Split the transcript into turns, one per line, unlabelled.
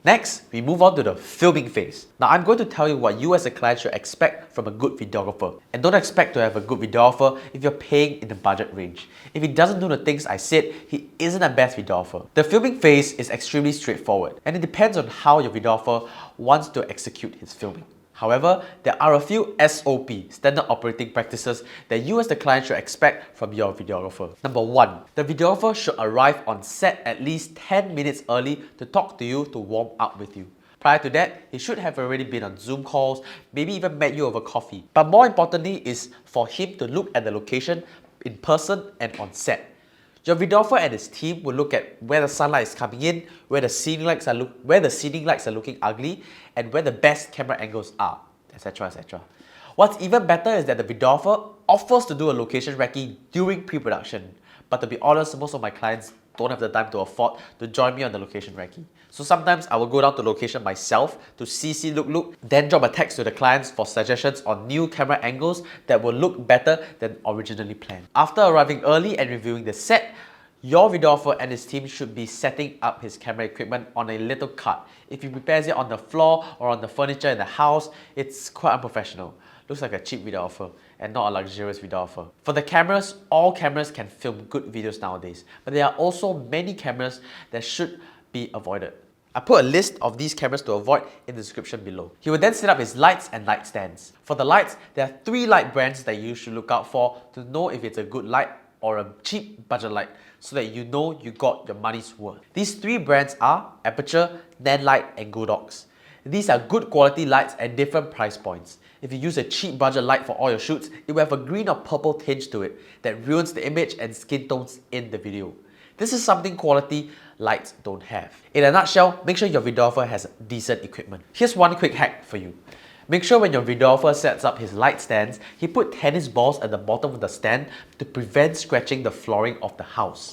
Next, we move on to the filming phase. Now I'm going to tell you what you as a client should expect from a good videographer. And don't expect to have a good videographer if you're paying in the budget range. If he doesn't do the things I said, he isn't a best videographer. The filming phase is extremely straightforward, and it depends on how your videographer wants to execute his filming. However, there are a few SOP, standard operating practices, that you as the client should expect from your videographer. Number 1. The videographer should arrive on set at least 10 minutes early to talk to you to warm up with you. Prior to that, he should have already been on Zoom calls, maybe even met you over coffee. But more importantly is for him to look at the location in person and on set. Your videographer and his team will look at where the sunlight is coming in, where the ceiling lights are looking ugly, and where the best camera angles are, etc. etc. What's even better is that the videographer offers to do a location recce during pre-production. But to be honest, most of my clients don't have the time to afford to join me on the location recce. So sometimes I will go down to location myself to see, look, then drop a text to the clients for suggestions on new camera angles that will look better than originally planned. After arriving early and reviewing the set, your videographer and his team should be setting up his camera equipment on a little cart. If he prepares it on the floor or on the furniture in the house, it's quite unprofessional. Looks like a cheap videographer and not a luxurious videographer. For the cameras, all cameras can film good videos nowadays, but there are also many cameras that should be avoided. I put a list of these cameras to avoid in the description below. He will then set up his lights and light stands. For the lights, there are 3 light brands that you should look out for to know if it's a good light or a cheap budget light, so that you know you got your money's worth. These 3 brands are Aperture, Nanlite and Godox. These are good quality lights at different price points. If you use a cheap budget light for all your shoots, it will have a green or purple tinge to it that ruins the image and skin tones in the video. This is something quality lights don't have. In a nutshell, make sure your videographer has decent equipment. Here's one quick hack for you. Make sure when your videographer sets up his light stands, he put tennis balls at the bottom of the stand to prevent scratching the flooring of the house.